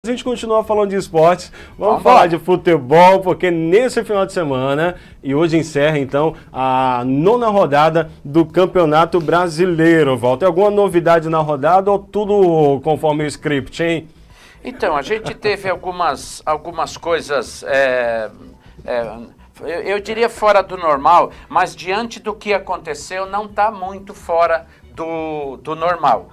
A gente continua falando de esportes, vamos falar de futebol, porque nesse final de semana, e hoje encerra então a 9ª rodada do Campeonato Brasileiro. Walter, alguma novidade na rodada ou tudo conforme o script, hein? Então, a gente teve algumas coisas, eu diria fora do normal, mas diante do que aconteceu não está muito fora do normal.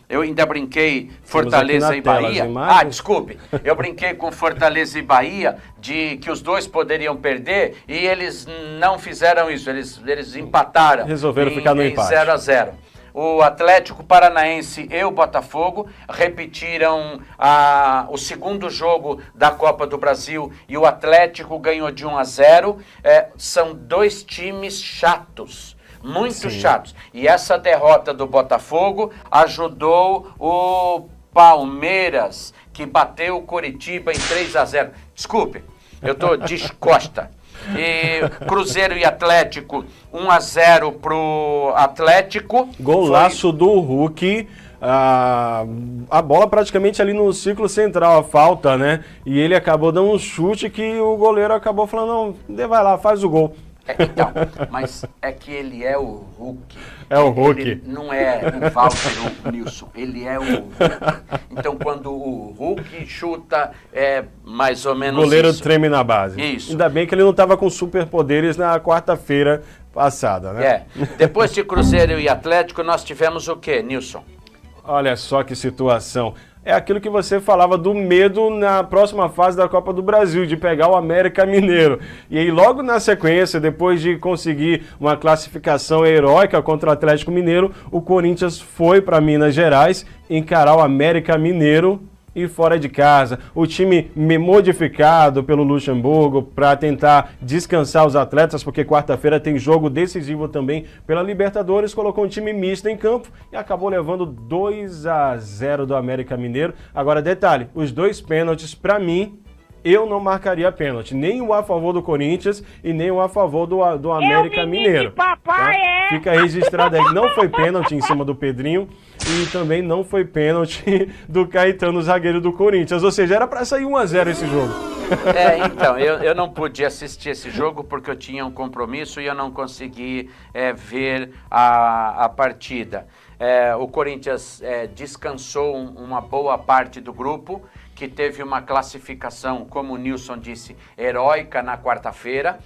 Eu ainda brinquei Fortaleza e Bahia. Desculpe. Eu brinquei com Fortaleza e Bahia de que os dois poderiam perder e eles não fizeram isso. Eles empataram. Resolveram ficar no empate. 0-0. O Atlético Paranaense e o Botafogo repetiram o segundo jogo da Copa do Brasil e o Atlético ganhou de 1-0. São dois times chatos. Muito chatos. E essa derrota do Botafogo ajudou o Palmeiras, que bateu o Coritiba em 3-0. Desculpe, eu estou descosta. E Cruzeiro e Atlético, 1-0 pro Atlético. Golaço do Hulk. A bola praticamente ali no círculo central, a falta, né? E ele acabou dando um chute que o goleiro acabou falando, não, vai lá, faz o gol. Então, mas é que ele é o Hulk. É o Hulk. Ele não é o Walter ou o Nilson, ele é o Hulk. Então, quando o Hulk chuta, é mais ou menos isso. O goleiro isso. treme na base. Isso. Ainda bem que ele não estava com superpoderes na quarta-feira passada, né? Depois de Cruzeiro e Atlético, nós tivemos o quê, Nilson? Olha só que situação. É aquilo que você falava do medo na próxima fase da Copa do Brasil, de pegar o América Mineiro. E aí logo na sequência, depois de conseguir uma classificação heróica contra o Atlético Mineiro, o Corinthians foi para Minas Gerais encarar o América Mineiro e fora de casa. O time modificado pelo Luxemburgo para tentar descansar os atletas, porque quarta-feira tem jogo decisivo também pela Libertadores, colocou um time misto em campo e acabou levando 2-0 do América Mineiro. Agora, detalhe, os dois pênaltis, para mim, eu não marcaria pênalti, nem o a favor do Corinthians e nem o a favor do América Mineiro. Papai, tá? Fica registrado aí, não foi pênalti em cima do Pedrinho e também não foi pênalti do Caetano, zagueiro do Corinthians. Ou seja, era para sair 1-0 esse jogo. Então, eu não pude assistir esse jogo porque eu tinha um compromisso e eu não consegui ver a partida. O Corinthians descansou uma boa parte do grupo, que teve uma classificação, como o Nilson disse, heróica na quarta-feira.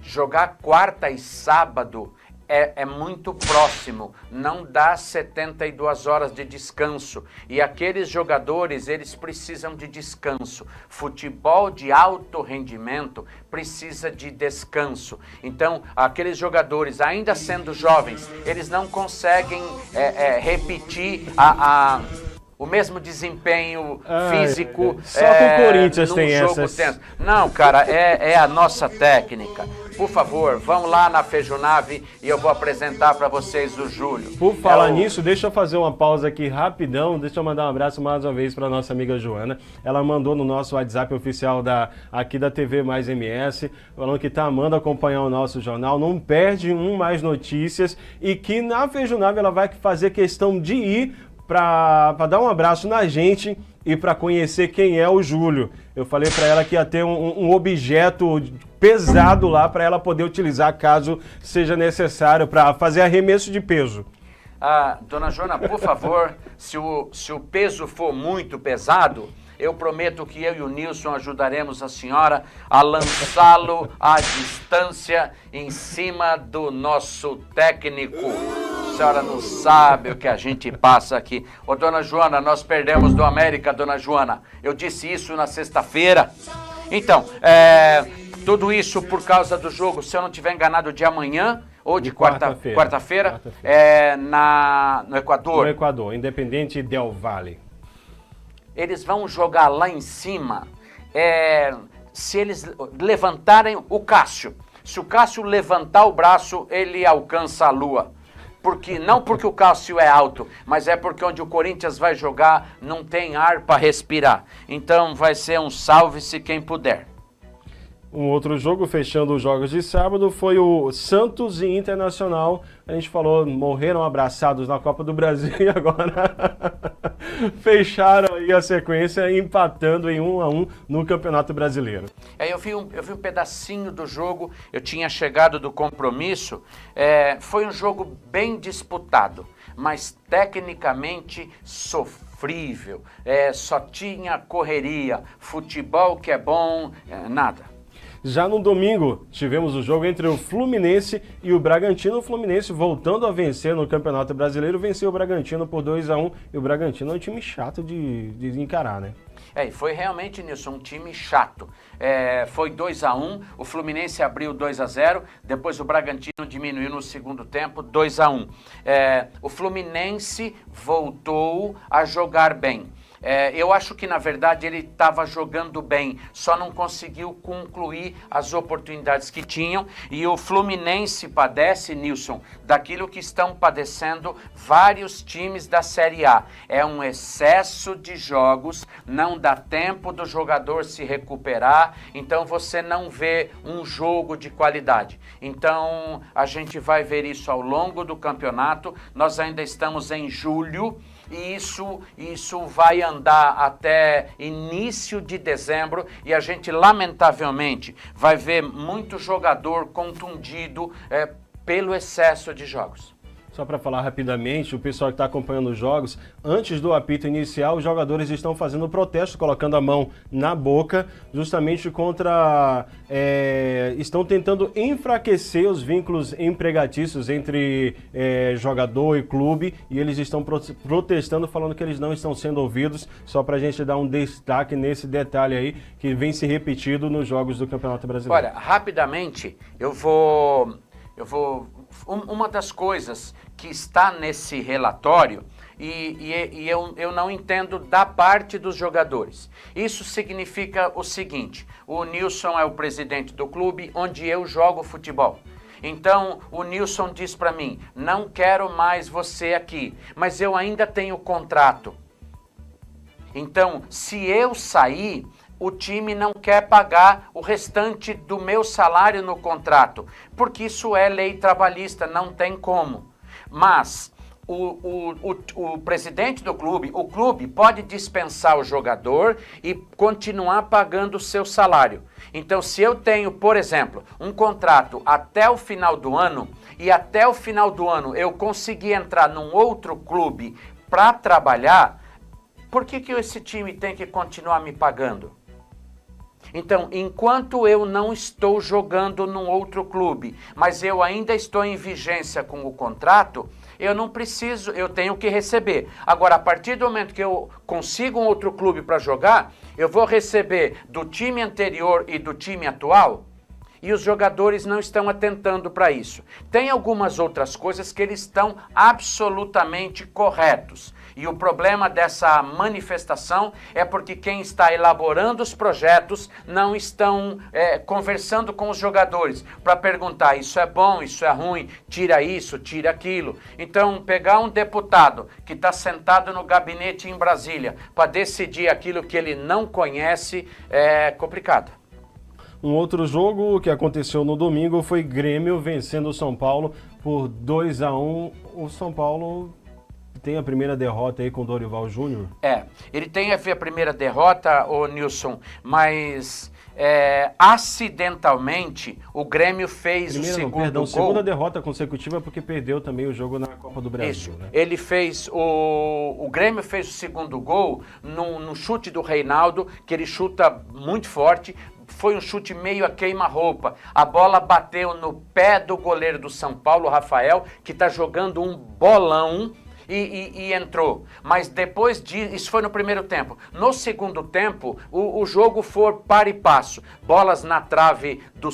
Jogar quarta e sábado é muito próximo, não dá 72 horas de descanso. E aqueles jogadores, eles precisam de descanso. Futebol de alto rendimento precisa de descanso. Então, aqueles jogadores, ainda sendo jovens, eles não conseguem repetir o mesmo desempenho físico só com o Corinthians tem jogo tenso. Não, cara, é a nossa técnica. Por favor, vamos lá na Fejunave e eu vou apresentar para vocês o Júlio. Por falar nisso, deixa eu fazer uma pausa aqui rapidão. Deixa eu mandar um abraço mais uma vez para nossa amiga Joana. Ela mandou no nosso WhatsApp oficial aqui da TV Mais MS, falando que tá amando acompanhar o nosso jornal, não perde Mais Notícias e que na Fejunave ela vai fazer questão de ir para dar um abraço na gente e para conhecer quem é o Júlio. Eu falei para ela que ia ter um objeto pesado lá para ela poder utilizar caso seja necessário para fazer arremesso de peso. Dona Joana, por favor, se o peso for muito pesado, eu prometo que eu e o Nilson ajudaremos a senhora a lançá-lo à distância em cima do nosso técnico. A senhora não sabe o que a gente passa aqui. Ô, dona Joana, nós perdemos do América, dona Joana. Eu disse isso na sexta-feira. Então, tudo isso por causa do jogo, se eu não estiver enganado, de amanhã ou de quarta-feira, no Equador. No Equador, Independente del Valle. Eles vão jogar lá em cima, se eles levantarem o Cássio. Se o Cássio levantar o braço, ele alcança a lua. Não porque o Cássio é alto, mas é porque onde o Corinthians vai jogar não tem ar para respirar. Então vai ser um salve-se quem puder. Um outro jogo, fechando os jogos de sábado, foi o Santos e Internacional. A gente falou, morreram abraçados na Copa do Brasil e agora fecharam aí a sequência, empatando em 1-1 no Campeonato Brasileiro. Eu vi um pedacinho do jogo, eu tinha chegado do compromisso, foi um jogo bem disputado, mas tecnicamente sofrível, só tinha correria, futebol que é bom, nada. Já no domingo, tivemos o jogo entre o Fluminense e o Bragantino. O Fluminense, voltando a vencer no Campeonato Brasileiro, venceu o Bragantino por 2-1. E o Bragantino é um time chato de encarar, né? E foi realmente, Nilson, um time chato. Foi 2-1, o Fluminense abriu 2-0, depois o Bragantino diminuiu no segundo tempo, 2-1. O Fluminense voltou a jogar bem. Eu acho que, na verdade, ele estava jogando bem, só não conseguiu concluir as oportunidades que tinham. E o Fluminense padece, Nilson, daquilo que estão padecendo vários times da Série A. É um excesso de jogos, não dá tempo do jogador se recuperar, então você não vê um jogo de qualidade. Então, a gente vai ver isso ao longo do campeonato. Nós ainda estamos em julho, e isso vai andar até início de dezembro e a gente, lamentavelmente, vai ver muito jogador contundido pelo excesso de jogos. Só para falar rapidamente, o pessoal que está acompanhando os jogos, antes do apito inicial, os jogadores estão fazendo protesto, colocando a mão na boca, justamente contra... estão tentando enfraquecer os vínculos empregatícios entre jogador e clube, e eles estão protestando, falando que eles não estão sendo ouvidos, só para a gente dar um destaque nesse detalhe aí, que vem se repetindo nos jogos do Campeonato Brasileiro. Olha, rapidamente, eu vou... Uma das coisas que está nesse relatório, e eu não entendo da parte dos jogadores. Isso significa o seguinte: o Nilson é o presidente do clube onde eu jogo futebol. Então, o Nilson diz para mim, não quero mais você aqui, mas eu ainda tenho contrato. Então, se eu sair, o time não quer pagar o restante do meu salário no contrato, porque isso é lei trabalhista, não tem como. Mas o presidente do clube, o clube pode dispensar o jogador e continuar pagando o seu salário. Então, se eu tenho, por exemplo, um contrato até o final do ano, e até o final do ano eu conseguir entrar num outro clube para trabalhar, por que esse time tem que continuar me pagando? Então, enquanto eu não estou jogando num outro clube, mas eu ainda estou em vigência com o contrato, eu não preciso, eu tenho que receber. Agora, a partir do momento que eu consigo um outro clube para jogar, eu vou receber do time anterior e do time atual? E os jogadores não estão atentando para isso. Tem algumas outras coisas que eles estão absolutamente corretos. E o problema dessa manifestação é porque quem está elaborando os projetos não estão conversando com os jogadores para perguntar, isso é bom, isso é ruim, tira isso, tira aquilo. Então, pegar um deputado que está sentado no gabinete em Brasília para decidir aquilo que ele não conhece é complicado. Um outro jogo que aconteceu no domingo foi Grêmio vencendo o São Paulo por 2-1. O São Paulo tem a primeira derrota aí com o Dorival Júnior. Ele tem a primeira derrota, ô Nilson, mas acidentalmente o Grêmio fez o segundo gol. Segunda derrota consecutiva porque perdeu também o jogo na Copa do Brasil. Isso, né? Ele fez, o Grêmio fez o segundo gol no chute do Reinaldo, que ele chuta muito forte. Foi um chute meio a queima-roupa. A bola bateu no pé do goleiro do São Paulo, Rafael, que está jogando um bolão e entrou. Mas depois disso, isso foi no primeiro tempo. No segundo tempo, o jogo foi par e passo. Bolas na trave do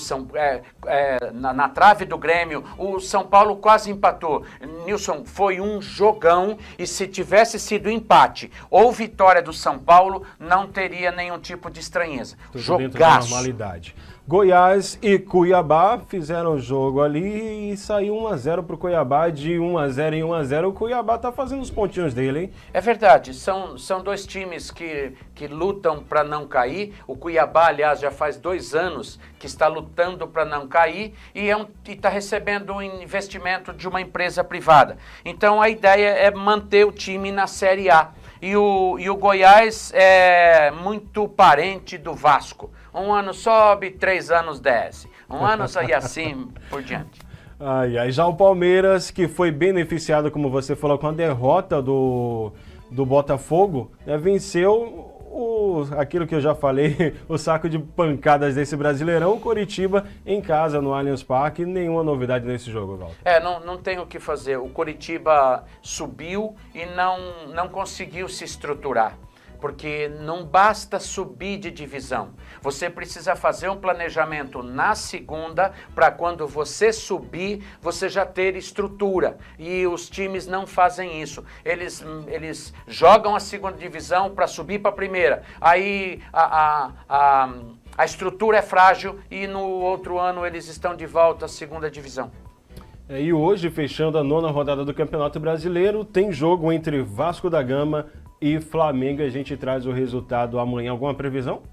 na trave do Grêmio. O São Paulo quase empatou. Nilson, foi um jogão e se tivesse sido empate ou vitória do São Paulo, não teria nenhum tipo de estranheza. Tudo dentro da normalidade. Goiás e Cuiabá fizeram o jogo ali e saiu 1-0 para o Cuiabá, de 1-0 em 1-0. O Cuiabá está fazendo os pontinhos dele, hein? É verdade, são dois times que lutam para não cair. O Cuiabá, aliás, já faz 2 anos que está lutando para não cair e está recebendo um investimento de uma empresa privada. Então a ideia é manter o time na Série A. E o Goiás é muito parente do Vasco. Um ano sobe, 3 anos desce. Um ano e assim por diante. Já o Palmeiras, que foi beneficiado, como você falou, com a derrota do Botafogo, né, venceu aquilo que eu já falei, o saco de pancadas desse Brasileirão, o Coritiba em casa no Allianz Parque. Nenhuma novidade nesse jogo, Walter. Não tem o que fazer. O Coritiba subiu e não conseguiu se estruturar. Porque não basta subir de divisão. Você precisa fazer um planejamento na segunda para quando você subir, você já ter estrutura. E os times não fazem isso. Eles jogam a segunda divisão para subir para a primeira. Aí a estrutura é frágil e no outro ano eles estão de volta à segunda divisão. E hoje, fechando a 9ª rodada do Campeonato Brasileiro, tem jogo entre Vasco da Gama e Flamengo. A gente traz o resultado amanhã. Alguma previsão?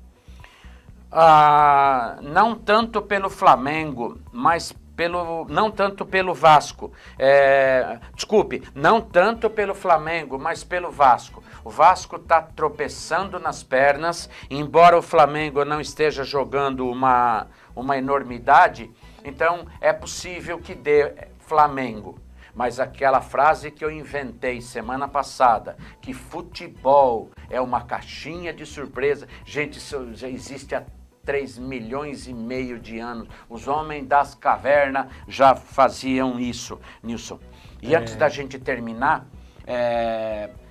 Não tanto pelo Flamengo, mas não tanto pelo Vasco. Desculpe, não tanto pelo Flamengo, mas pelo Vasco. O Vasco está tropeçando nas pernas, embora o Flamengo não esteja jogando uma enormidade, então é possível que dê Flamengo. Mas aquela frase que eu inventei semana passada, que futebol é uma caixinha de surpresa, gente, isso já existe há 3,5 milhões de anos. Os homens das cavernas já faziam isso, Nilson. E antes da gente terminar,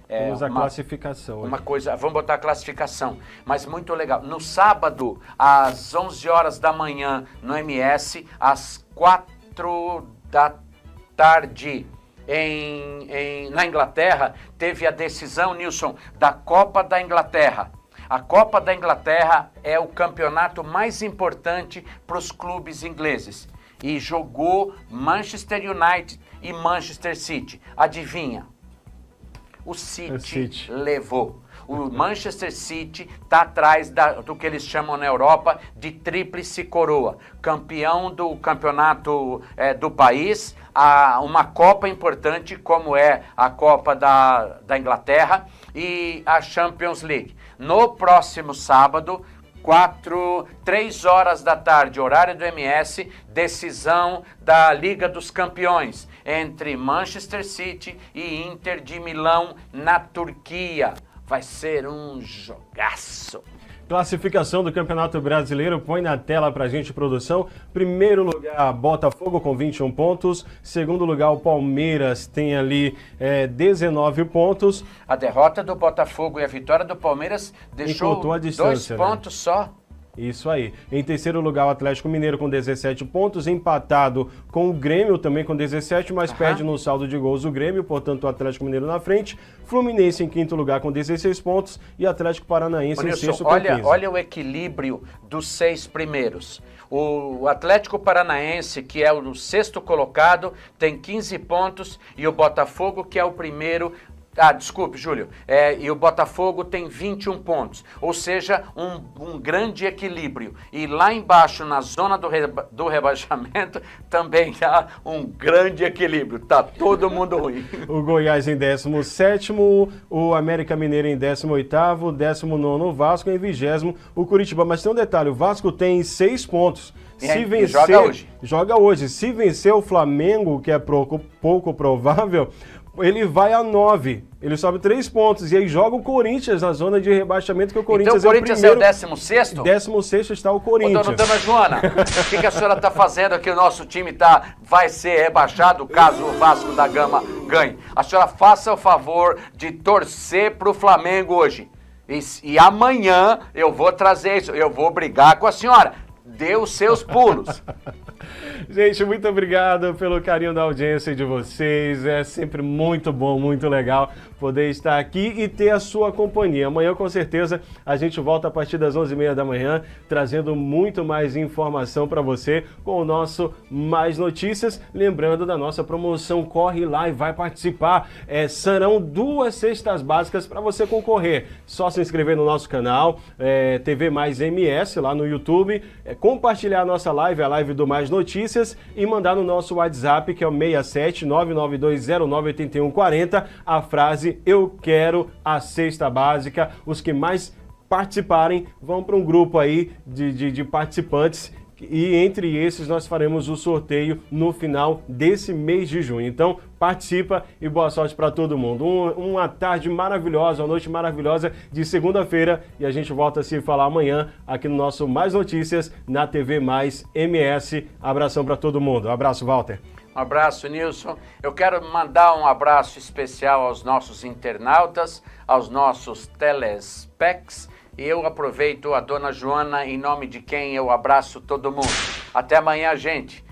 vamos à classificação. Uma coisa, vamos botar a classificação, mas muito legal. No sábado, às 11 horas da manhã, no MS, às 4 da tarde, na Inglaterra, teve a decisão, Nilson, da Copa da Inglaterra. A Copa da Inglaterra é o campeonato mais importante para os clubes ingleses. E jogou Manchester United e Manchester City. Adivinha? O City levou. O Manchester City está atrás do que eles chamam na Europa de tríplice coroa. Campeão do campeonato do país, uma Copa importante como é a Copa da Inglaterra e a Champions League. No próximo sábado, 3 horas da tarde, horário do MS, decisão da Liga dos Campeões entre Manchester City e Inter de Milão na Turquia. Vai ser um jogaço. Classificação do Campeonato Brasileiro, põe na tela pra gente, produção. Primeiro lugar, Botafogo com 21 pontos. Segundo lugar, o Palmeiras tem ali 19 pontos. A derrota do Botafogo e a vitória do Palmeiras deixou a distância, 2 pontos só. Isso aí. Em terceiro lugar, o Atlético Mineiro com 17 pontos, empatado com o Grêmio também com 17, mas perde no saldo de gols o Grêmio, portanto o Atlético Mineiro na frente. Fluminense em quinto lugar com 16 pontos e Atlético Paranaense em sexto com 15. Olha o equilíbrio dos 6 primeiros. O Atlético Paranaense, que é o 6º colocado, tem 15 pontos e o Botafogo, que é o primeiro... desculpe, Júlio. E o Botafogo tem 21 pontos, ou seja, um grande equilíbrio. E lá embaixo, na zona do rebaixamento, também há um grande equilíbrio. Tá todo mundo ruim. O Goiás em 17º, o América Mineiro em 18º, 19º o Vasco, em 20º o Curitiba. Mas tem um detalhe, o Vasco tem 6 pontos. Se vencer, joga hoje. Se vencer o Flamengo, que é pouco provável, ele vai a 9. Ele sobe 3 pontos. E aí joga o Corinthians na zona de rebaixamento, que o Corinthians então, o Corinthians é o primeiro. É o 16º? 16º está o Corinthians. Dona Joana, o que a senhora está fazendo aqui? O nosso time vai ser rebaixado caso o Vasco da Gama ganhe. A senhora faça o favor de torcer para o Flamengo hoje. E amanhã eu vou trazer isso. Eu vou brigar com a senhora. Dê os seus pulos. Gente, muito obrigado pelo carinho da audiência de vocês. É sempre muito bom, muito legal poder estar aqui e ter a sua companhia. Amanhã, com certeza, a gente volta a partir das 11h30 da manhã, trazendo muito mais informação para você com o nosso Mais Notícias. Lembrando da nossa promoção, corre lá e vai participar. Serão 2 cestas básicas para você concorrer. Só se inscrever no nosso canal, TV Mais MS, lá no YouTube, compartilhar a nossa live, a live do Mais Notícias, e mandar no nosso WhatsApp, que é o 67 99209 8140, a frase "Eu quero a cesta básica". Os que mais participarem vão para um grupo aí de participantes, e entre esses nós faremos o sorteio no final desse mês de junho. Então participa e boa sorte para todo mundo. Uma tarde maravilhosa, uma noite maravilhosa de segunda-feira, e a gente volta a se falar amanhã aqui no nosso Mais Notícias, na TV Mais MS. Abração para todo mundo. Abraço, Walter. Um abraço, Nilson. Eu quero mandar um abraço especial aos nossos internautas, aos nossos telespecs. E eu aproveito a dona Joana, em nome de quem eu abraço todo mundo. Até amanhã, gente.